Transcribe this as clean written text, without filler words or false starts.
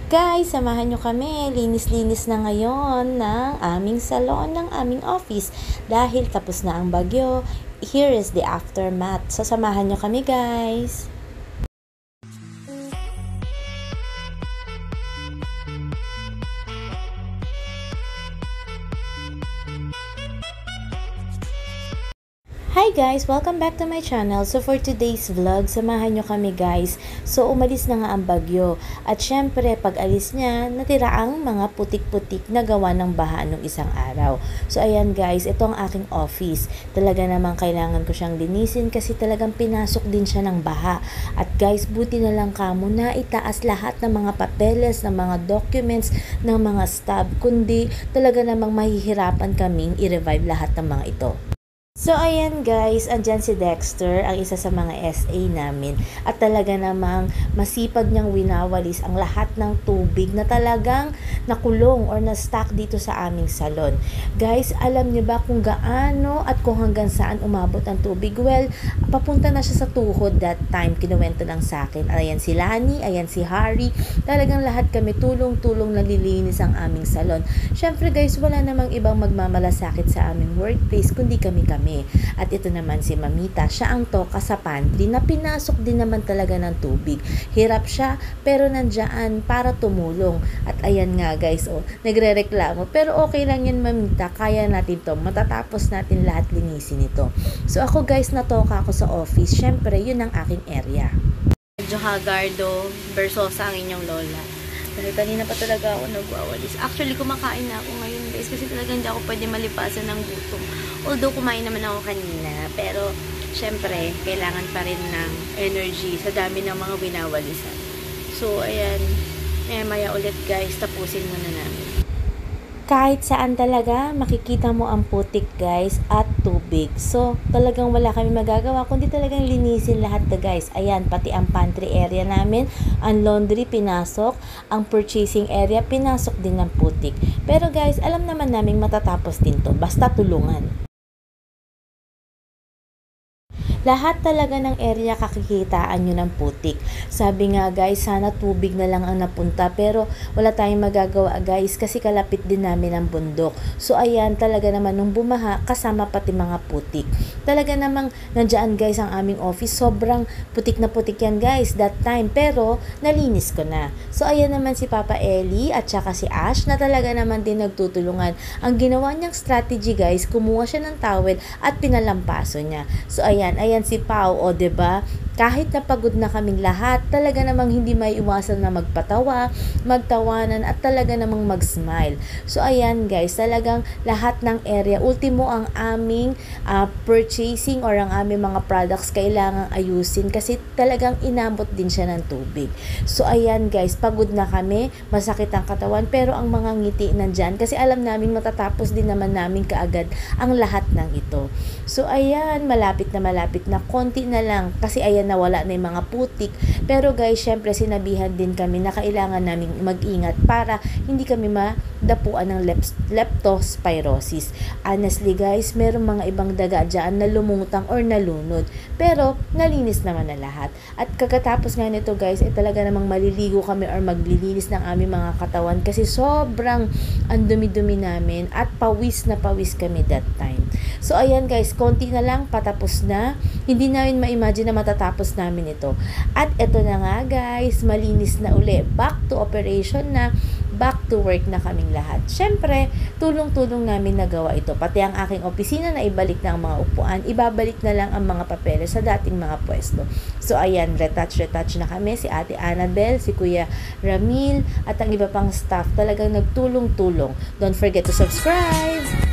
Guys, samahan nyo kami. Linis-linis na ngayon ng aming salon, ng aming office. Dahil tapos na ang bagyo, here is the aftermath. So, samahan nyo kami, guys. Hi guys! Welcome back to my channel. So for today's vlog, samahan nyo kami guys. So umalis na nga ang bagyo. At syempre, pag alis niya, natira ang mga putik-putik na gawa ng baha nung isang araw. So ayan guys, ito ang aking office. Talaga namang kailangan ko siyang linisin kasi talagang pinasok din siya ng baha. At guys, buti na lang kamo na itaas lahat ng mga papeles, ng mga documents, ng mga stub. Kundi talaga namang mahihirapan kaming i-revive lahat ng mga ito. So, ayan guys, andyan si Dexter, ang isa sa mga SA namin. At talaga namang masipag niyang winawalis ang lahat ng tubig na talagang nakulong or na-stack dito sa aming salon. Guys, alam niyo ba kung gaano at kung hanggang saan umabot ang tubig? Well, papunta na siya sa tuhod that time, kinuwento lang sa akin. Ayan si Lani, ayan si Harry. Talagang lahat kami tulong-tulong nalilinis ang aming salon. Syempre guys, wala namang ibang magmamalasakit sa aming workplace kundi kami. At ito naman si Mamita, siya ang toka sa pantry na pinasok din naman talaga ng tubig. Hirap siya pero nandiyan para tumulong. At ayan nga guys, nagre-reklamo. Pero okay lang yan Mamita, kaya natin to. Matatapos natin lahat linisin ito. So ako guys, natoka ako sa office. Syempre, yun ang aking area. Medyo Hagardo versus ang inyong lola. Dahil kanina pa talaga ako nagwawalis. Actually, kumakain na ako ngayon guys kasi talagang hindi ako pwede malipasan ng gutom. Although kumain naman ako kanina, pero syempre, kailangan pa rin ng energy sa dami ng mga winawalisan. So, ayan, maya ulit guys, tapusin muna namin. Kahit saan talaga, makikita mo ang putik guys at tubig. So, talagang wala kami magagawa kundi talagang linisin lahat na guys. Ayan, pati ang pantry area namin, ang laundry pinasok, ang purchasing area pinasok din ng putik. Pero guys, alam naman naming matatapos din to, basta tulungan. Lahat talaga ng area kakikitaan nyo ng putik. Sabi nga guys, sana tubig na lang ang napunta. Pero wala tayong magagawa guys kasi kalapit din namin ang bundok. So ayan, talaga naman nung bumaha, kasama pati mga putik. Talaga namang nandiyan guys ang aming office. Sobrang putik na putik yan guys that time. Pero nalinis ko na. So ayan naman si Papa Eli at saka si Ash na talaga naman din nagtutulungan. Ang ginawa niyang strategy guys, kumuha siya ng towel at pinalampaso niya. So ayan si Pao, o diba? Kahit napagod na kaming lahat, talaga namang hindi may iwasan na magpatawa, magtawanan at talaga namang mag-smile. So ayan guys, talagang lahat ng area, ultimo ang aming purchasing or ang aming mga products kailangang ayusin kasi talagang inabot din siya ng tubig. So ayan guys, pagod na kami, masakit ang katawan pero ang mga ngiti nandyan kasi alam namin matatapos din naman namin kaagad ang lahat ng ito. So ayan, malapit na konti na lang kasi ayan nawala na yung mga putik. Pero guys, syempre sinabihan din kami na kailangan namin mag-ingat para hindi kami madapuan ng leptospirosis. Honestly guys, meron mga ibang daga dyan na lumutang or nalunod. Pero nalinis naman na lahat. At kakatapos nga nito guys, talaga namang maliligo kami or maglilinis ng aming mga katawan kasi sobrang ang dumi-dumi namin at pawis na pawis kami that time. So ayan guys, konti na lang, patapos na. Hindi namin ma-imagine na matatapos namin ito. At ito na nga guys, malinis na uli. Back to operation na, back to work na kaming lahat. Syempre, tulong-tulong namin nagawa ito. Pati ang aking opisina na ibalik na ang mga upuan, ibabalik na lang ang mga papeles sa dating mga pwesto. So ayan, retouch na kami. Si Ate Annabel, si Kuya Ramil, at ang iba pang staff talagang nagtulong-tulong. Don't forget to subscribe!